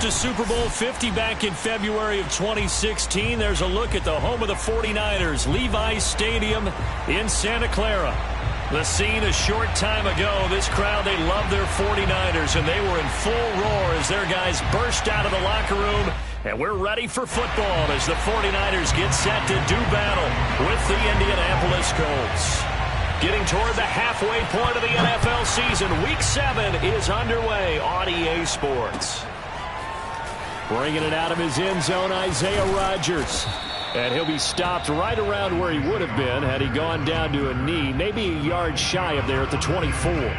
to Super Bowl 50 back in February of 2016. There's a look at the home of the 49ers, Levi's Stadium in Santa Clara. The scene a short time ago. This crowd, they love their 49ers, and they were in full roar as their guys burst out of the locker room. And we're ready for football as the 49ers get set to do battle with the Indianapolis Colts. Getting toward the halfway point of the NFL season, Week 7 is underway on EA Sports. Bringing it out of his end zone, Isaiah Rodgers. And he'll be stopped right around where he would have been had he gone down to a knee, maybe a yard shy of there at the 24.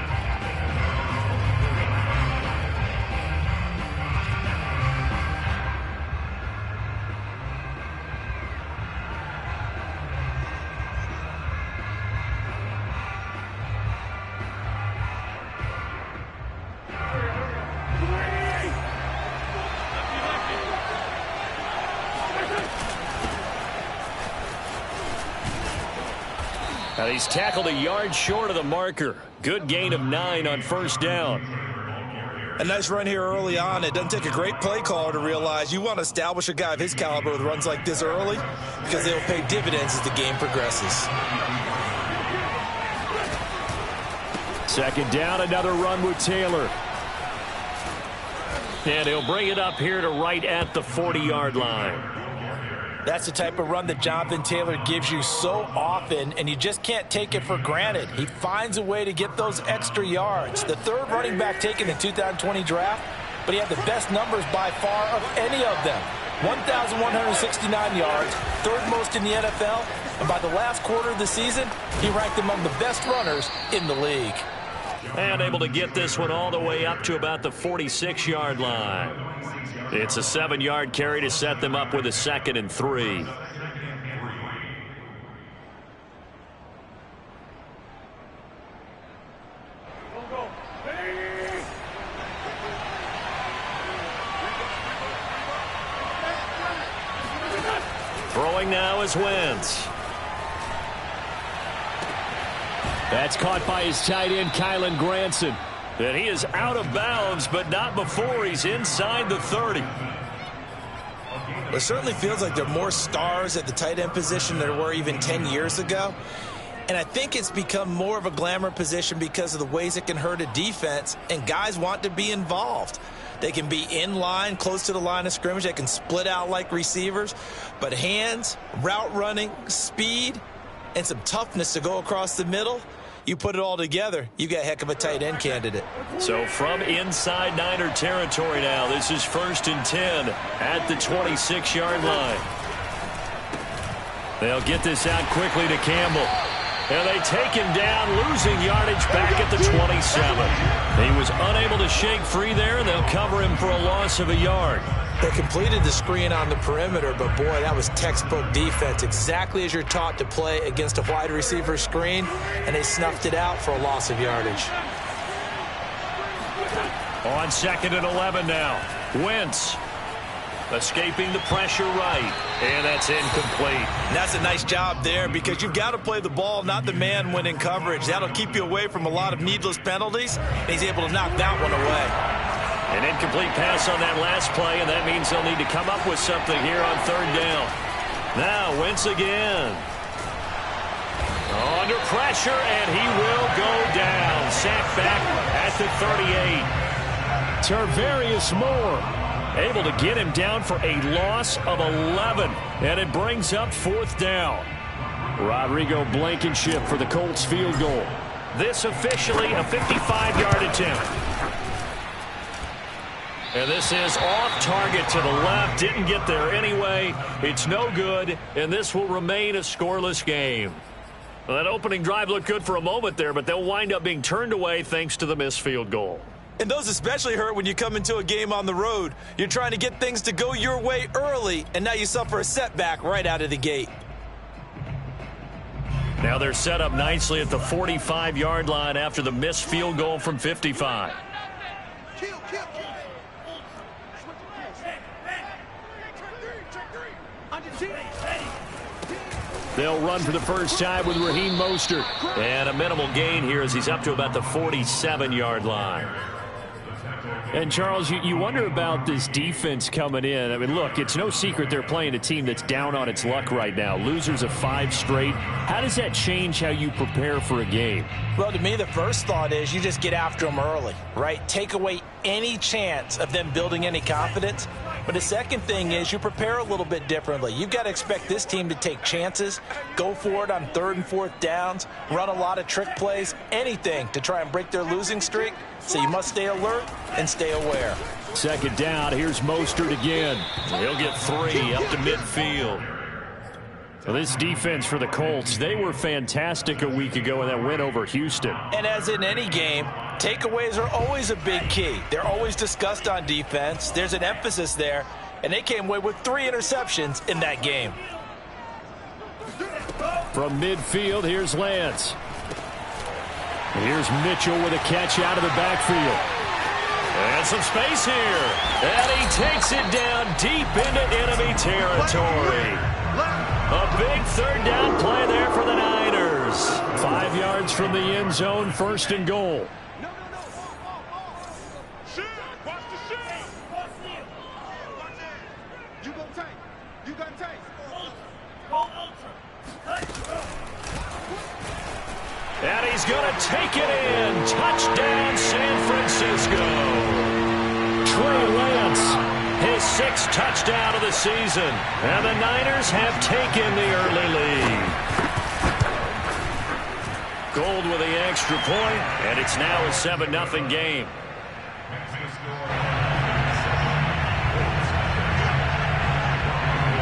Now he's tackled a yard short of the marker. Good gain of 9 on first down. A nice run here early on. It doesn't take a great play caller to realize you want to establish a guy of his caliber with runs like this early because they will pay dividends as the game progresses. Second down, another run with Taylor. And he'll bring it up here to right at the 40-yard line. That's the type of run that Jonathan Taylor gives you so often, and you just can't take it for granted. He finds a way to get those extra yards. The third running back taken in the 2020 draft, but he had the best numbers by far of any of them. 1,169 yards, third most in the NFL, and by the last quarter of the season, he ranked among the best runners in the league. And able to get this one all the way up to about the 46-yard line. It's a 7-yard carry to set them up with a 2nd and 3. Throwing now is Wentz. That's caught by his tight end, Kylen Granson. And he is out of bounds, but not before he's inside the 30. It certainly feels like there are more stars at the tight end position than there were even 10 years ago. And I think it's become more of a glamour position because of the ways it can hurt a defense, and guys want to be involved. They can be in line, close to the line of scrimmage. They can split out like receivers. But hands, route running, speed, and some toughness to go across the middle, you put it all together, you got a heck of a tight end candidate. So from inside Niner territory now, this is 1st and 10 at the 26-yard line. They'll get this out quickly to Campbell. And they take him down, losing yardage back at the 27. He was unable to shake free there, and they'll cover him for a loss of a yard. They completed the screen on the perimeter, but boy, that was textbook defense, exactly as you're taught to play against a wide receiver screen, and they snuffed it out for a loss of yardage. On 2nd and 11 now, Wentz escaping the pressure right, and that's incomplete. And that's a nice job there because you've got to play the ball, not the man when in coverage. That'll keep you away from a lot of needless penalties, and he's able to knock that one away. An incomplete pass on that last play, and that means they'll need to come up with something here on 3rd down. Now Wentz again. Under pressure, and he will go down. Sacked back at the 38. Tarvarius Moore able to get him down for a loss of 11, and it brings up 4th down. Rodrigo Blankenship for the Colts field goal. This officially a 55-yard attempt. And this is off target to the left. Didn't get there anyway. It's no good, and this will remain a scoreless game. Well, that opening drive looked good for a moment there, but they'll wind up being turned away thanks to the missed field goal. And those especially hurt when you come into a game on the road. You're trying to get things to go your way early, and now you suffer a setback right out of the gate. Now they're set up nicely at the 45-yard line after the missed field goal from 55. They'll run for the first time with Raheem Mostert. And a minimal gain here as he's up to about the 47-yard line. And, Charles, you wonder about this defense coming in. I mean, look, it's no secret they're playing a team that's down on its luck right now. Losers of 5 straight. How does that change how you prepare for a game? Well, to me, the first thought is you just get after them early, right? Take away any chance of them building any confidence. But the second thing is you prepare a little bit differently. You've got to expect this team to take chances, go for it on 3rd and 4th downs, run a lot of trick plays, anything to try and break their losing streak. So you must stay alert and stay aware. 2nd down, here's Mostert again. He'll get 3 up to midfield. Well, this defense for the Colts, they were fantastic a week ago in that win over Houston. And as in any game, takeaways are always a big key. They're always discussed on defense. There's an emphasis there, and they came away with 3 interceptions in that game. From midfield, here's Lance. Here's Mitchell with a catch out of the backfield. And some space here. And he takes it down deep into enemy territory. A big 3rd down play there for the Niners. 5 yards from the end zone, 1st and goal. And he's going to take it in. Touchdown, San Francisco. Trey Lance, his 6th touchdown of the season. And the Niners have taken the early lead. Gold with the extra point, and it's now a 7-0 game.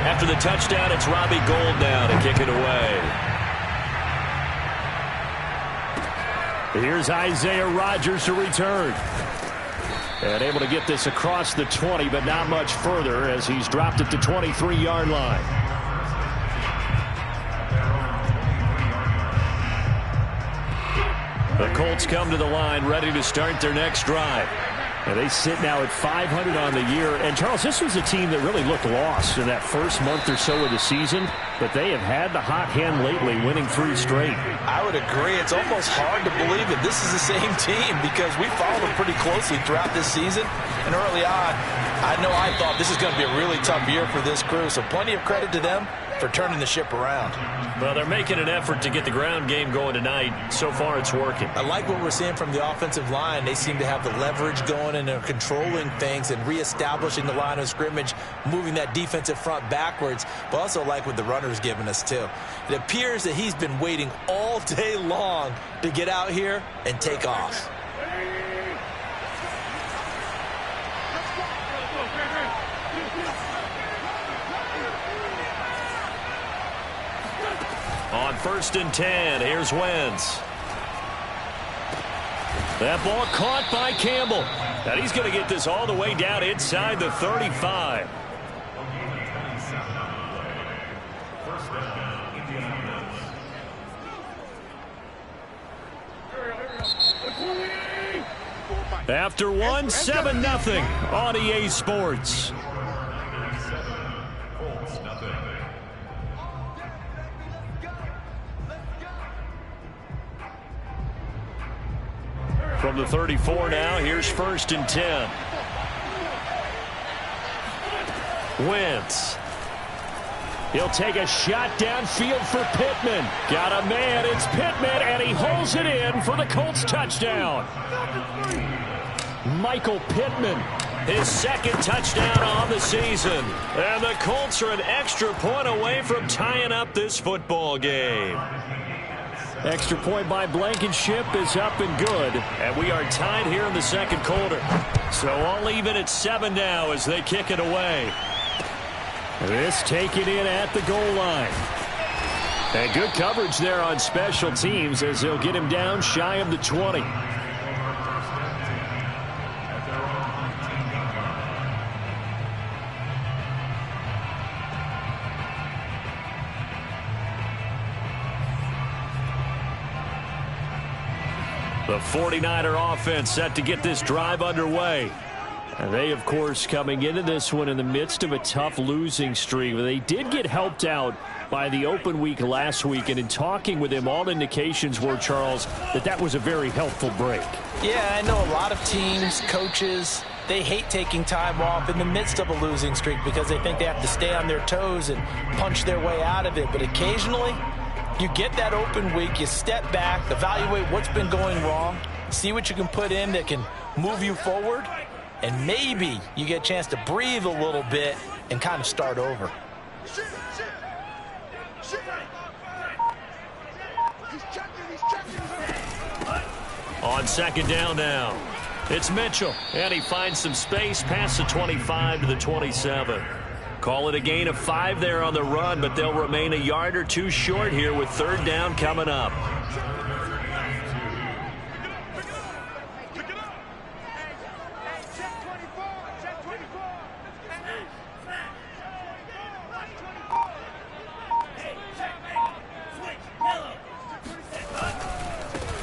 After the touchdown, it's Robbie Gould now to kick it away. Here's Isaiah Rodgers to return. And able to get this across the 20, but not much further as he's dropped it to 23-yard line. The Colts come to the line ready to start their next drive. And they sit now at 500 on the year. And, Charles, this was a team that really looked lost in that first month or so of the season. But they have had the hot hand lately, winning 3 straight. I would agree. It's almost hard to believe that this is the same team because we followed them pretty closely throughout this season. And early on, I thought this is going to be a really tough year for this crew. So plenty of credit to them for turning the ship around. Well, they're making an effort to get the ground game going tonight. So far, it's working. I like what we're seeing from the offensive line. They seem to have the leverage going and they're controlling things and reestablishing the line of scrimmage, moving that defensive front backwards. But also like what the runner's giving us, too. It appears that he's been waiting all day long to get out here and take off. On 1st and 10, here's Wentz. That ball caught by Campbell. And he's going to get this all the way down inside the 35. After 7-0 on EA Sports. From the 34 now, here's 1st and 10. Wentz. He'll take a shot downfield for Pittman. Got a man, it's Pittman, and he holds it in for the Colts touchdown. Michael Pittman, his 2nd touchdown on the season. And the Colts are an extra point away from tying up this football game. Extra point by Blankenship is up and good. And we are tied here in the 2nd quarter. So all even at 7 now as they kick it away. This taken in at the goal line. And good coverage there on special teams as they'll get him down shy of the 20. The 49er offense set to get this drive underway. And they, of course, coming into this one in the midst of a tough losing streak. They did get helped out by the open week last week. And in talking with him, all indications were, Charles, that was a very helpful break. Yeah, I know a lot of teams, coaches, they hate taking time off in the midst of a losing streak because they think they have to stay on their toes and punch their way out of it. But occasionally, you get that open week, you step back, evaluate what's been going wrong, see what you can put in that can move you forward, and maybe you get a chance to breathe a little bit and kind of start over. On second down now, it's Mitchell, and he finds some space past the 25 to the 27. Call it a gain of 5 there on the run, but they'll remain a yard or two short here with third down coming up.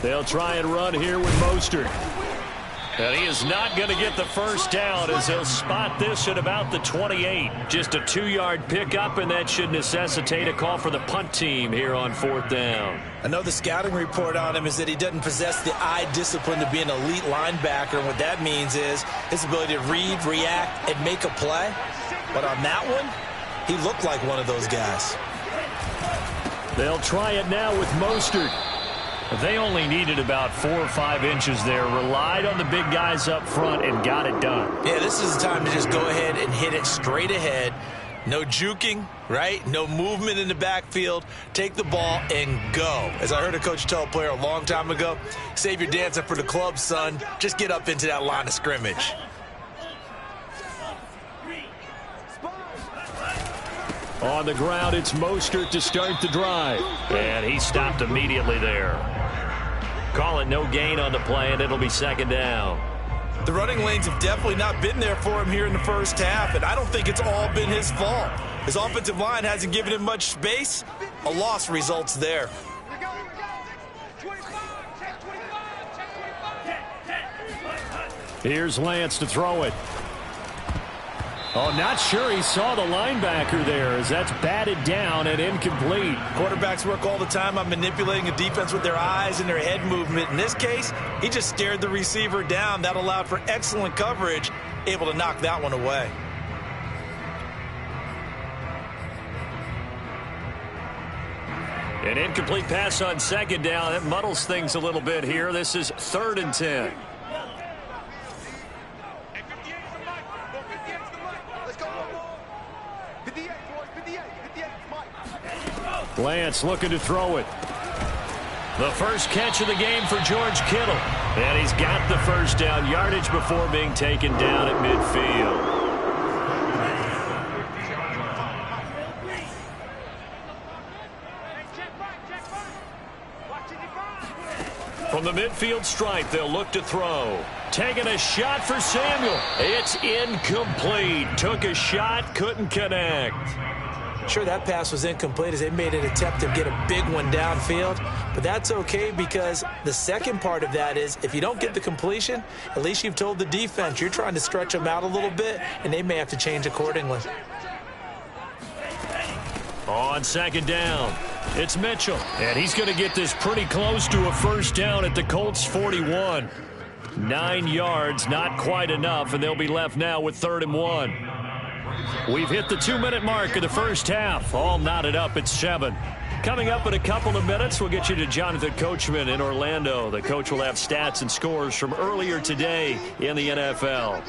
They'll try and run here with Mostert. And he is not going to get the first down as he'll spot this at about the 28. Just a 2-yard pickup, and that should necessitate a call for the punt team here on fourth down. I know the scouting report on him is that he doesn't possess the eye discipline to be an elite linebacker, and what that means is his ability to read, react, and make a play. But on that one, he looked like one of those guys. They'll try it now with Mostert. They only needed about 4 or 5 inches there, relied on the big guys up front, and got it done. Yeah, this is the time to just go ahead and hit it straight ahead. No juking, right? No movement in the backfield. Take the ball and go. As I heard a coach tell a player a long time ago, save your dancing for the club, son. Just get up into that line of scrimmage. On the ground, it's Mostert to start the drive. And he stopped immediately there. Call it no gain on the play, and it'll be second down. The running lanes have definitely not been there for him here in the first half, and I don't think it's all been his fault. His offensive line hasn't given him much space. A loss results there. Here's Lance to throw it. Oh, not sure he saw the linebacker there as that's batted down and incomplete. Quarterbacks work all the time on manipulating a defense with their eyes and their head movement. In this case, he just stared the receiver down. That allowed for excellent coverage, able to knock that one away. An incomplete pass on second down. That muddles things a little bit here. This is 3rd and 10. Lance looking to throw it. The first catch of the game for George Kittle. And he's got the first down yardage before being taken down at midfield. From the midfield stripe, they'll look to throw. Taking a shot for Samuel. It's incomplete. Took a shot, couldn't connect. Sure, that pass was incomplete as they made an attempt to get a big one downfield, but that's okay because the second part of that is if you don't get the completion, at least you've told the defense you're trying to stretch them out a little bit, and they may have to change accordingly. On second down, it's Mitchell, and he's going to get this pretty close to a first down at the Colts 41. 9 yards, not quite enough, and they'll be left now with 3rd and 1. We've hit the 2-minute mark of the first half. All knotted up at 7. Coming up in a couple of minutes, we'll get you to Jonathan Coachman in Orlando. The coach will have stats and scores from earlier today in the NFL.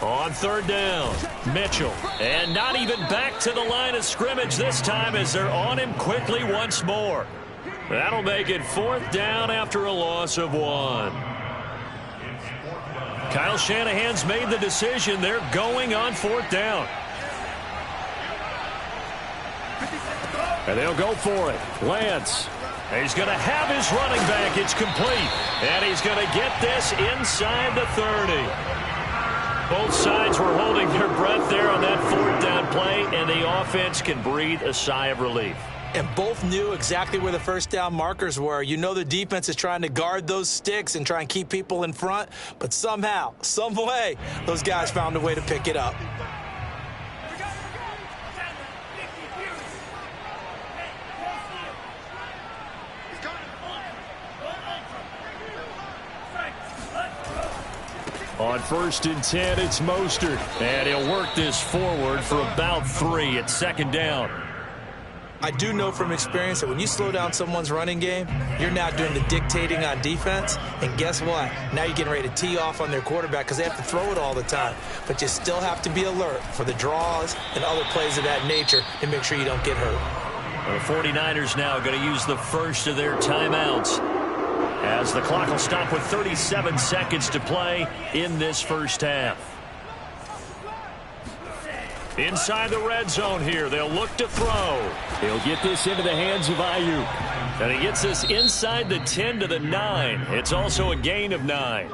On 3rd down, Mitchell. And not even back to the line of scrimmage this time as they're on him quickly once more. That'll make it 4th down after a loss of 1. Kyle Shanahan's made the decision. They're going on 4th down. And they'll go for it. Lance. He's going to have his running back. It's complete. And he's going to get this inside the 30. Both sides were holding their breath there on that 4th down play, and the offense can breathe a sigh of relief. And both knew exactly where the first down markers were. You know the defense is trying to guard those sticks and try and keep people in front, but somehow, some way, those guys found a way to pick it up. On 1st and 10, it's Mostert. And he'll work this forward for about 3 at 2nd down. I do know from experience that when you slow down someone's running game, you're now doing the dictating on defense. And guess what? Now you're getting ready to tee off on their quarterback because they have to throw it all the time. But you still have to be alert for the draws and other plays of that nature and make sure you don't get hurt. The 49ers now going to use the first of their timeouts, as the clock will stop with 37 seconds to play in this first half. Inside the red zone here, they'll look to throw. He'll get this into the hands of Ayuk. And he gets this inside the 10 to the 9. It's also a gain of 9.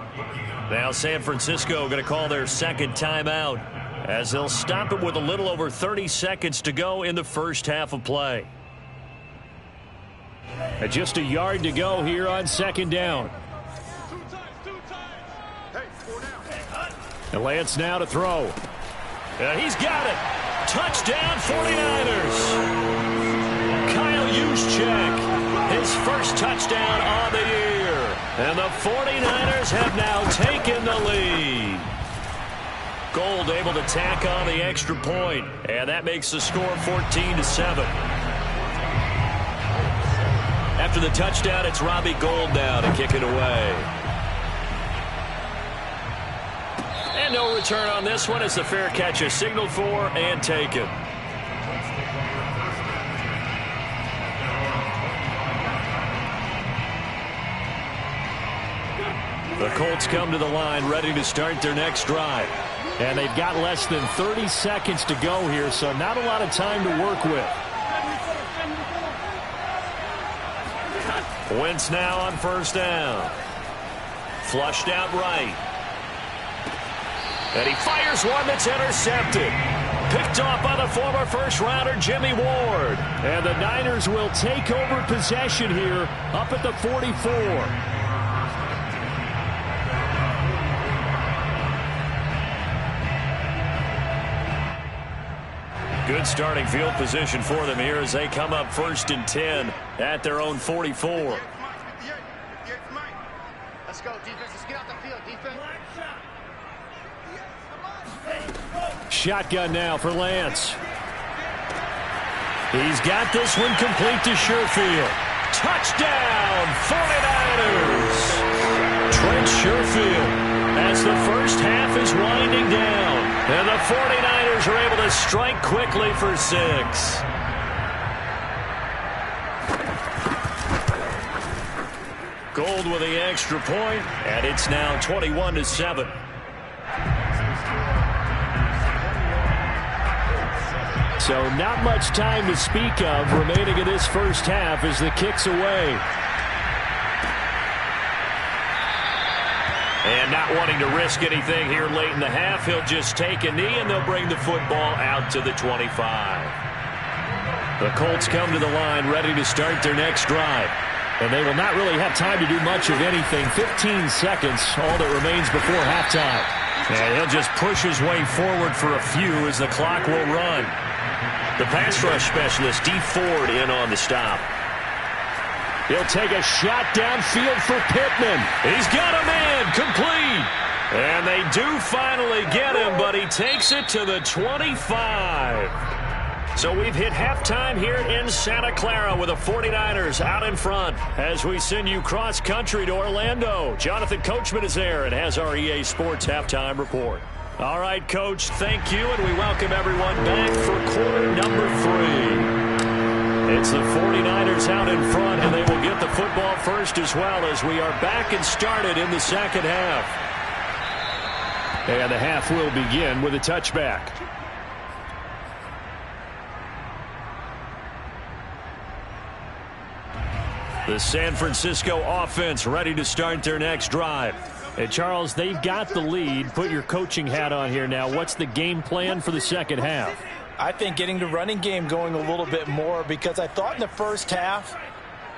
Now San Francisco going to call their second timeout, as they'll stop it with a little over 30 seconds to go in the first half of play. Just a yard to go here on 2nd down. And Lance now to throw. He's got it. Touchdown 49ers. Kyle Juszczyk, his first touchdown on the year. And the 49ers have now taken the lead. Gold able to tack on the extra point, and that makes the score 14-7. After the touchdown, it's Robbie Gould now to kick it away. And no return on this one as the fair catch is signaled for and taken. The Colts come to the line ready to start their next drive. And they've got less than 30 seconds to go here, so not a lot of time to work with. Wentz now on 1st down. Flushed out right. And he fires one that's intercepted. Picked off by the former first-rounder Jimmy Ward. And the Niners will take over possession here up at the 44. Good starting field position for them here as they come up 1st and 10 at their own 44. Let's go, defense. Let's get out the field, defense. Shotgun now for Lance. He's got this one complete to Sherfield. Touchdown, 49ers! Trent Sherfield, as the first half is winding down. And the 49ers are able to strike quickly for 6. Gold with the extra point, and it's now 21-7. So not much time to speak of remaining in this first half as the kick's away. And not wanting to risk anything here late in the half, he'll just take a knee and they'll bring the football out to the 25. The Colts come to the line ready to start their next drive. And they will not really have time to do much of anything. 15 seconds, all that remains before halftime. And he'll just push his way forward for a few as the clock will run. The pass rush specialist, D. Ford, in on the stop. He'll take a shot downfield for Pittman. He's got a man, complete. And they do finally get him, but he takes it to the 25. So we've hit halftime here in Santa Clara with the 49ers out in front as we send you cross-country to Orlando. Jonathan Coachman is there and has our EA Sports halftime report. All right, Coach, thank you, and we welcome everyone back for quarter number 3. It's the 49ers out in front, and they will get the football first as well as we are back and started in the second half. And the half will begin with a touchback. The San Francisco offense ready to start their next drive. And Charles, they've got the lead. Put your coaching hat on here now. What's the game plan for the second half? I think getting the running game going a little bit more, because I thought in the first half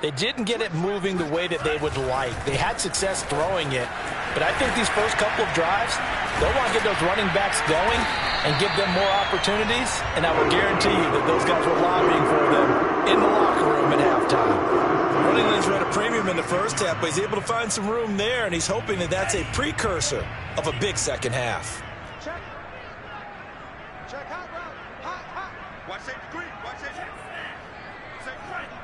they didn't get it moving the way that they would like. They had success throwing it, but I think these first couple of drives, they'll want to get those running backs going and give them more opportunities, and I will guarantee you that those guys were lobbying for them in the locker room at halftime. Running lanes were at a premium in the first half, but he's able to find some room there, and he's hoping that that's a precursor of a big second half. Check. Check hot route. Hot. Watch safety three. Watch safety. Check three.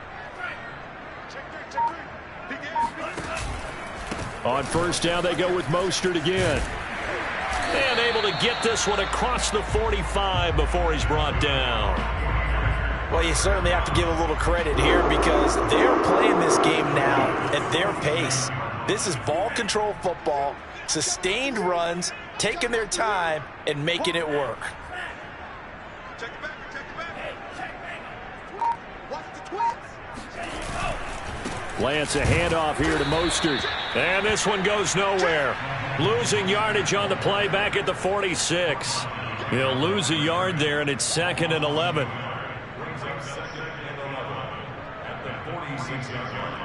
On first down, they go with Mostert again. And able to get this one across the 45 before he's brought down. Well, you certainly have to give a little credit here because they're playing this game now at their pace. This is ball control football, sustained runs, taking their time, and making it work. Check it back. Watch the twins. Lance, a handoff here to Mostert. And this one goes nowhere. Losing yardage on the play back at the 46. He'll lose a yard there, and it's 2nd and 11. At the 46-yard line.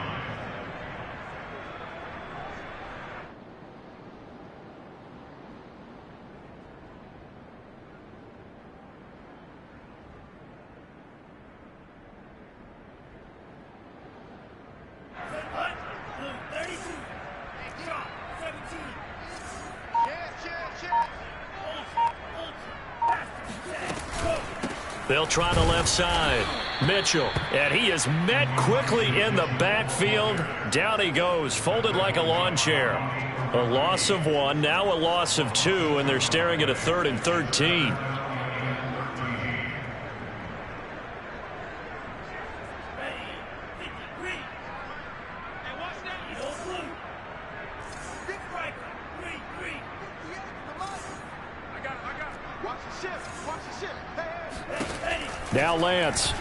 They'll try the left side. Mitchell, and he is met quickly in the backfield. Down he goes, folded like a lawn chair. A loss of 1, now a loss of 2, and they're staring at a 3rd and 13. Now Lance.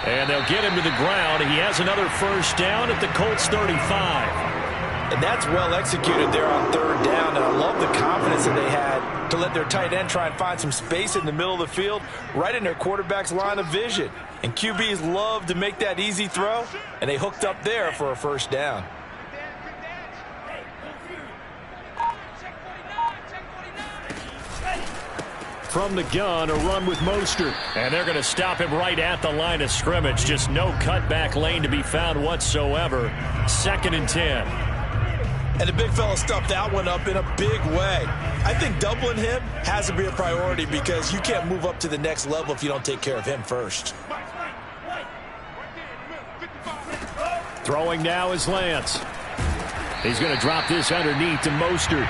And they'll get him to the ground. He has another first down at the Colts 35. And that's well executed there on 3rd down. And I love the confidence that they had to let their tight end try and find some space in the middle of the field, right in their quarterback's line of vision. And QBs love to make that easy throw, and they hooked up there for a first down. From the gun, a run with Mostert. And they're going to stop him right at the line of scrimmage. Just no cutback lane to be found whatsoever. 2nd and 10. And the big fella stuffed that one up in a big way. I think doubling him has to be a priority because you can't move up to the next level if you don't take care of him first. Throwing now is Lance. He's going to drop this underneath to Mostert.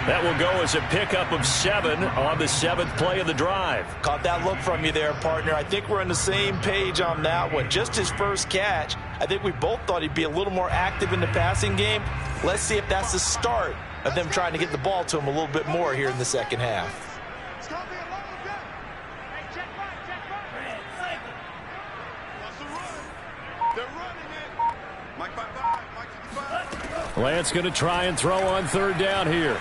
That will go as a pickup of 7 on the 7th play of the drive. Caught that look from you there, partner. I think we're on the same page on that one. Just his first catch. I think we both thought he'd be a little more active in the passing game. Let's see if that's the start of them trying to get the ball to him a little bit more here in the second half. Lance going to try and throw on 3rd down here.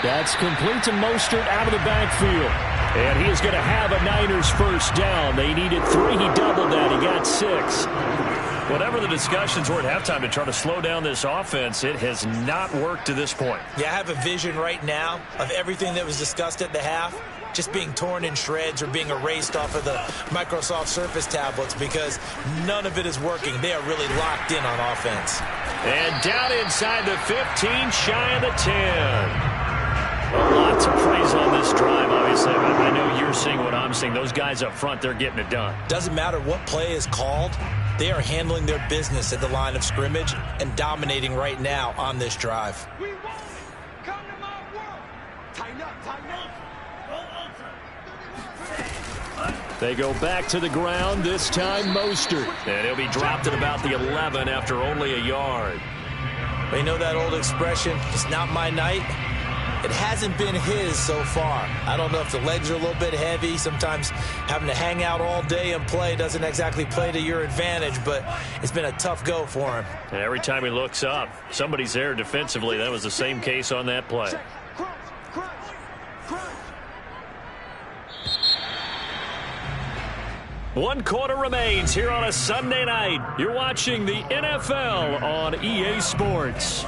That's complete to Mostert out of the backfield. And he is going to have a Niners first down. They needed 3. He doubled that. He got 6. Whatever the discussions were at halftime to try to slow down this offense, it has not worked to this point. Yeah, I have a vision right now of everything that was discussed at the half just being torn in shreds or being erased off of the Microsoft Surface tablets because none of it is working. They are really locked in on offense. And down inside the 15, shy of the 10. A lot to praise on this drive, obviously. I know you're seeing what I'm seeing. Those guys up front, they're getting it done. Doesn't matter what play is called. They are handling their business at the line of scrimmage and dominating right now on this drive. We won't come to my world. Tighten up. They go back to the ground, this time Mostert. And he'll be dropped at about the 11 after only a yard. Well, you know that old expression, it's not my night? It hasn't been his so far. I don't know if the legs are a little bit heavy. Sometimes having to hang out all day and play doesn't exactly play to your advantage, but it's been a tough go for him. And every time he looks up, somebody's there defensively. That was the same case on that play. Crunch. 1 quarter remains here on a Sunday night. You're watching the NFL on EA Sports.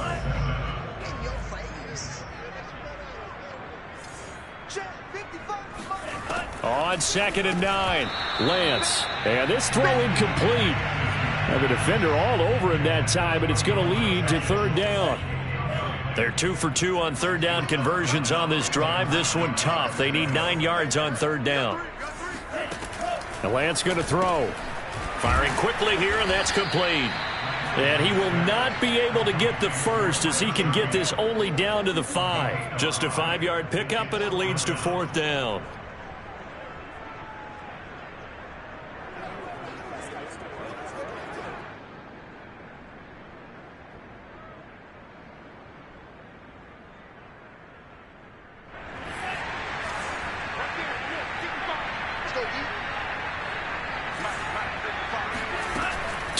On 2nd and 9, Lance. And this throw incomplete. The defender all over him that time, and it's going to lead to third down. They're 2 for 2 on third down conversions on this drive. This one tough. They need 9 yards on third down. And Lance going to throw. Firing quickly here, and that's complete. And he will not be able to get the first as he can get this only down to the 5. Just a 5-yard pickup, and it leads to fourth down.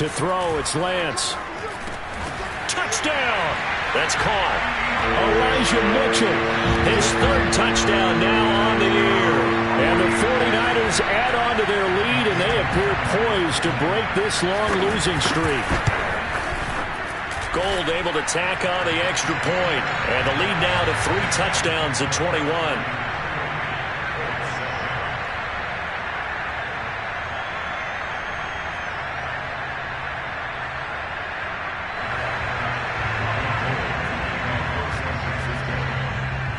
To throw, it's Lance. Touchdown! That's caught. Elijah Mitchell, his third touchdown now on the year. And the 49ers add on to their lead, and they appear poised to break this long losing streak. Gold able to tack on the extra point, and the lead now to 3 touchdowns at 21.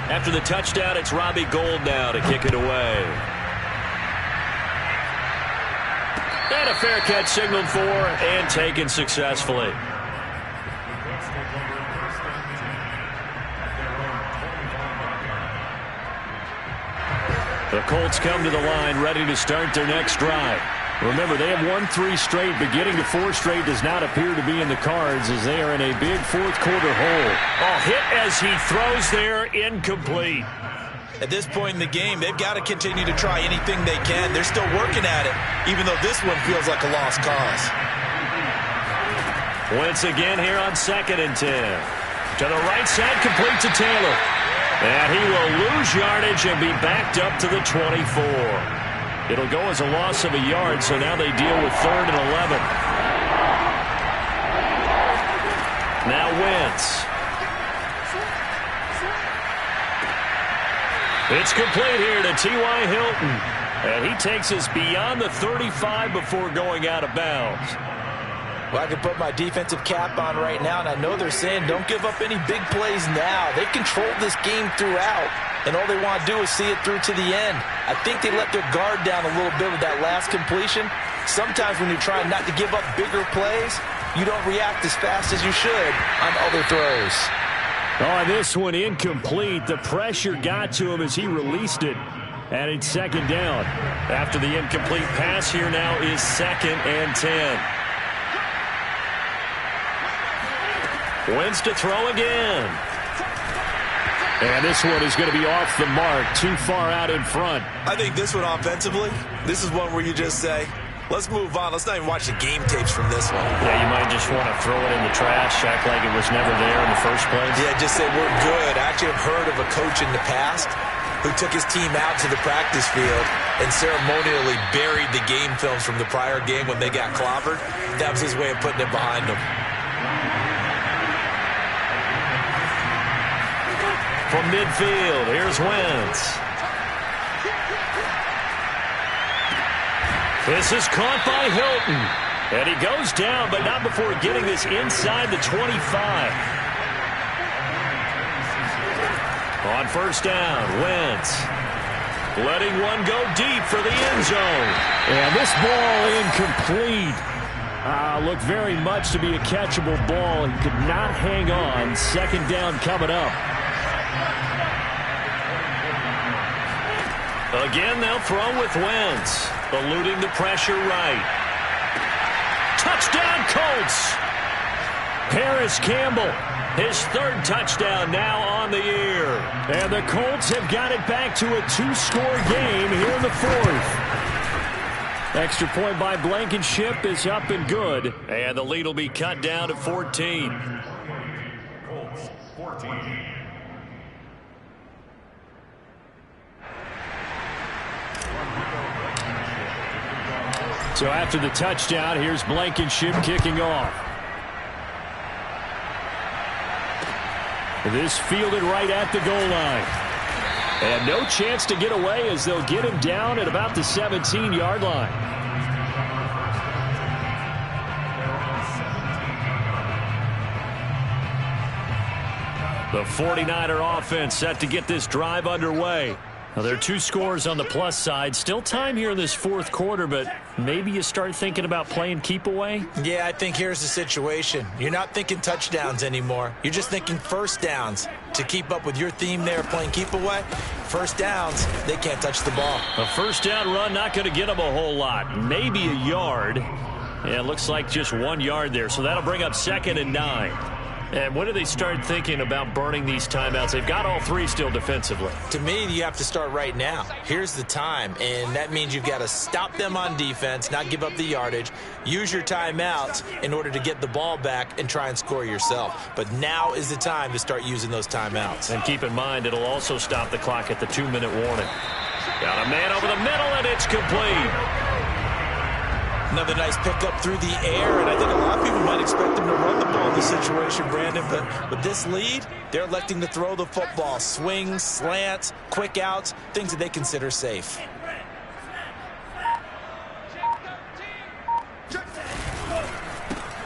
After the touchdown, it's Robbie Gould now to kick it away. And a fair catch signaled for and taken successfully. The Colts come to the line ready to start their next drive. Remember, they have won 3 straight, but getting to 4 straight does not appear to be in the cards as they are in a big fourth-quarter hole. Oh, hit as he throws there, incomplete. At this point in the game, they've got to continue to try anything they can. They're still working at it, even though this one feels like a lost cause. Once again here on 2nd and 10. To the right side, complete to Taylor. And he will lose yardage and be backed up to the 24. It'll go as a loss of a yard, so now they deal with 3rd and 11. Now Wentz. It's complete here to T.Y. Hilton. And he takes us beyond the 35 before going out of bounds. Well, I can put my defensive cap on right now, and I know they're saying don't give up any big plays now. They've controlled this game throughout, and all they want to do is see it through to the end. I think they let their guard down a little bit with that last completion. Sometimes when you're trying not to give up bigger plays, you don't react as fast as you should on other throws. Oh, this one incomplete. The pressure got to him as he released it. And it's 2nd down. After the incomplete pass, here now is 2nd and 10. Wentz to throw again. And this one is going to be off the mark, too far out in front. I think this one offensively, this is one where you just say, let's move on. Let's not even watch the game tapes from this one. Yeah, you might just want to throw it in the trash, act like it was never there in the first place. Yeah, just say we're good. I actually have heard of a coach in the past who took his team out to the practice field and ceremonially buried the game films from the prior game when they got clobbered. That was his way of putting it behind them. From midfield, here's Wentz. This is caught by Hilton. And he goes down, but not before getting this inside the 25. On first down, Wentz. Letting one go deep for the end zone. And this ball incomplete. Looked very much to be a catchable ball. He could not hang on. 2nd down coming up. Again, they'll throw with Wentz, eluding the pressure right. Touchdown, Colts! Paris Campbell, his 3rd touchdown now on the year. And the Colts have got it back to a 2-score game here in the 4th. Extra point by Blankenship is up and good. And the lead will be cut down to 14. Colts, 14. So after the touchdown, here's Blankenship kicking off. This fielded right at the goal line. And no chance to get away as they'll get him down at about the 17-yard line. The 49er offense set to get this drive underway. Now, there are 2 scores on the plus side. Still time here in this fourth quarter, but maybe you start thinking about playing keep away? Yeah, I think here's the situation. You're not thinking touchdowns anymore. You're just thinking first downs. To keep up with your theme there, playing keep away, first downs, they can't touch the ball. A first down run, not going to get them a whole lot. Maybe a yard. Yeah, it looks like just 1 yard there, so that'll bring up 2nd and 9. And when do they start thinking about burning these timeouts? They've got all 3 still defensively. To me, you have to start right now. Here's the time, and that means you've got to stop them on defense, not give up the yardage, use your timeouts in order to get the ball back and try and score yourself. But now is the time to start using those timeouts. And keep in mind, it'll also stop the clock at the 2-minute warning. Got a man over the middle, and it's complete. Another nice pickup through the air, and I think a lot of people might expect them to run the ball in this situation, Brandon, but with this lead, they're electing to throw the football. Swings, slants, quick outs, things that they consider safe.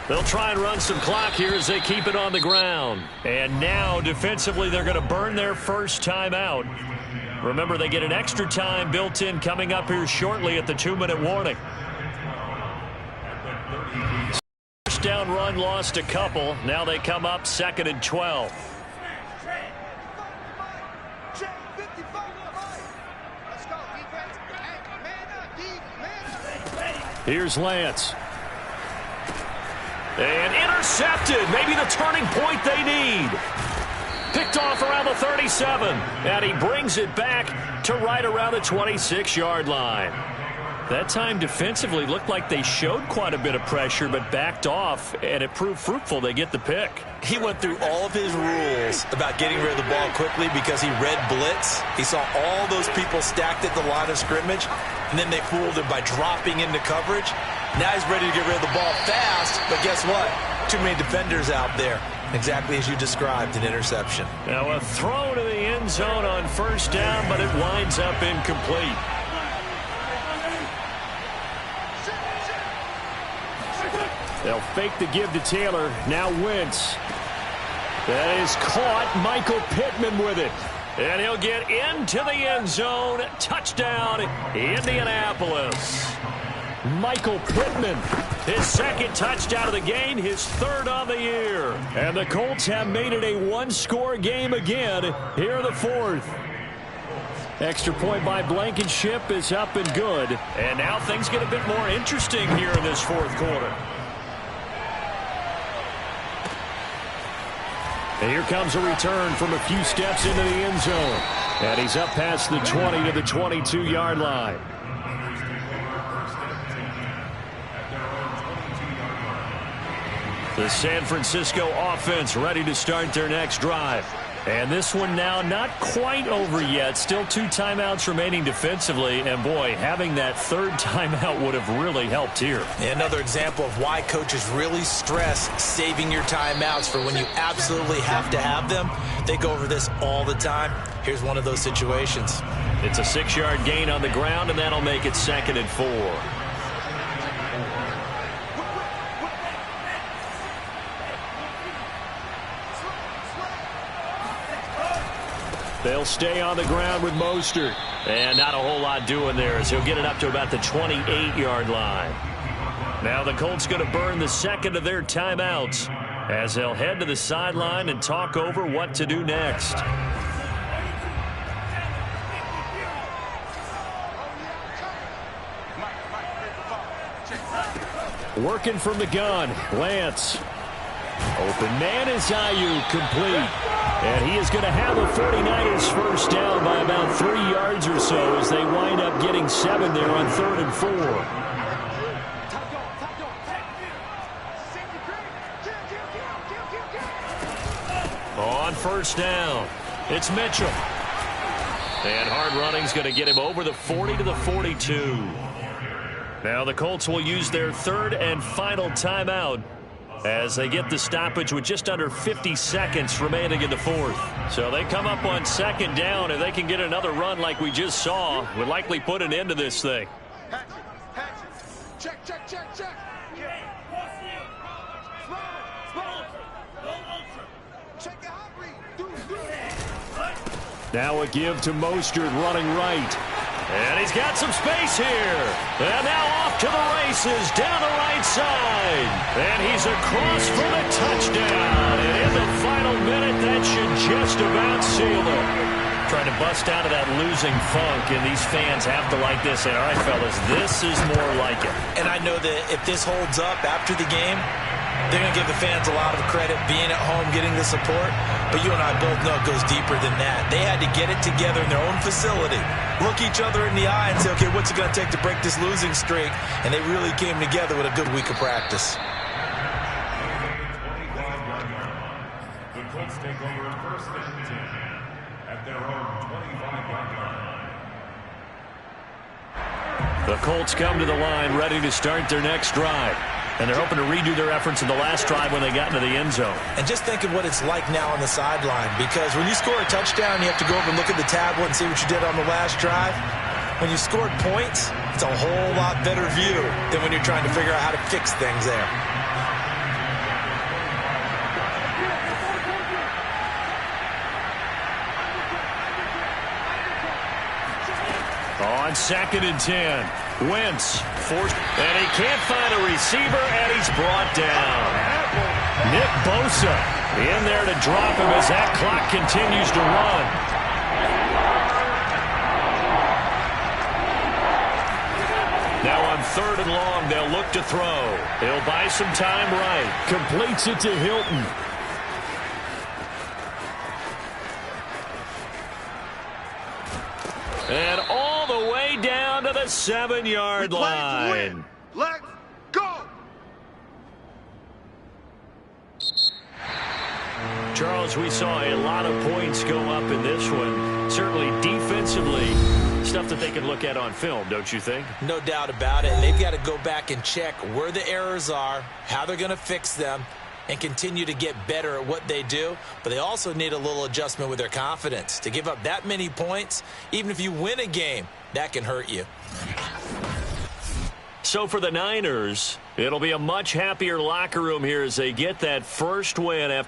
They'll try and run some clock here as they keep it on the ground. And now, defensively, they're going to burn their first timeout. Remember, they get an extra time built in coming up here shortly at the 2-minute warning. First down run lost a couple. Now they come up 2nd and 12. Here's Lance. And intercepted. Maybe the turning point they need. Picked off around the 37. And he brings it back to right around the 26-yard line. That time defensively looked like they showed quite a bit of pressure but backed off, and it proved fruitful. They get the pick. He went through all of his rules about getting rid of the ball quickly because he read blitz. He saw all those people stacked at the line of scrimmage, and then they fooled him by dropping into coverage. Now he's ready to get rid of the ball fast, but guess what? Too many defenders out there. Exactly as you described, an interception. Now a throw to the end zone on first down, but it winds up incomplete. They'll fake the give to Taylor. Now Wentz. That is caught. Michael Pittman with it. And he'll get into the end zone. Touchdown, Indianapolis. Michael Pittman, his 2nd touchdown of the game, his 3rd on the year. And the Colts have made it a 1-score game again here in the 4th. Extra point by Blankenship is up and good. And now things get a bit more interesting here in this 4th quarter. And here comes a return from a few steps into the end zone. And he's up past the 20 to the 22-yard line. The San Francisco offense ready to start their next drive. And this one now not quite over yet. Still 2 timeouts remaining defensively. And, boy, having that 3rd timeout would have really helped here. Another example of why coaches really stress saving your timeouts for when you absolutely have to have them. They go over this all the time. Here's one of those situations. It's a 6-yard gain on the ground, and that'll make it 2nd and 4. They'll stay on the ground with Mostert. And not a whole lot doing there as he'll get it up to about the 28-yard line. Now the Colts going to burn the 2nd of their timeouts as they'll head to the sideline and talk over what to do next. Working from the gun, Lance. Open man is Ayuk, complete. And he is going to have the 49ers first down by about 3 yards or so as they wind up getting 7 there on 3rd and 4. On first down, it's Mitchell. And hard running's going to get him over the 40 to the 42. Now the Colts will use their 3rd and final timeout as they get the stoppage with just under 50 seconds remaining in the 4th. So they come up on 2nd down. If they can get another run like we just saw, would likely put an end to this thing. Check, check, check, check. Check your hot read. Now a give to Mostert running right. And he's got some space here. And now off to the races down the right side. And he's across for the touchdown. And in the final minute, that should just about seal it. Trying to bust out of that losing funk, and these fans have to like this. And all right, fellas, this is more like it. And I know that if this holds up after the game, they're going to give the fans a lot of credit being at home, getting the support. But you and I both know it goes deeper than that. They had to get it together in their own facility, look each other in the eye and say, okay, what's it going to take to break this losing streak? And they really came together with a good week of practice. The Colts take over first and 10 at their own 25-yard line. The Colts come to the line ready to start their next drive. And they're hoping to redo their efforts in the last drive when they got into the end zone. And just think of what it's like now on the sideline, because when you score a touchdown, you have to go over and look at the tablet and see what you did on the last drive. When you scored points, it's a whole lot better view than when you're trying to figure out how to fix things there. On 2nd and 10, Wentz forced, and he can't find a receiver, and he's brought down. Nick Bosa in there to drop him as that clock continues to run. Now on 3rd and long, they'll look to throw. He'll buy some time right. Completes it to Hilton. And all the way down to the 7-yard line. Let's go! Charles, we saw a lot of points go up in this one. Certainly defensively, stuff that they can look at on film, don't you think? No doubt about it. And they've got to go back and check where the errors are, how they're going to fix them, and continue to get better at what they do. But they also need a little adjustment with their confidence. To give up that many points, even if you win a game, that can hurt you. So for the Niners, it'll be a much happier locker room here as they get that first win after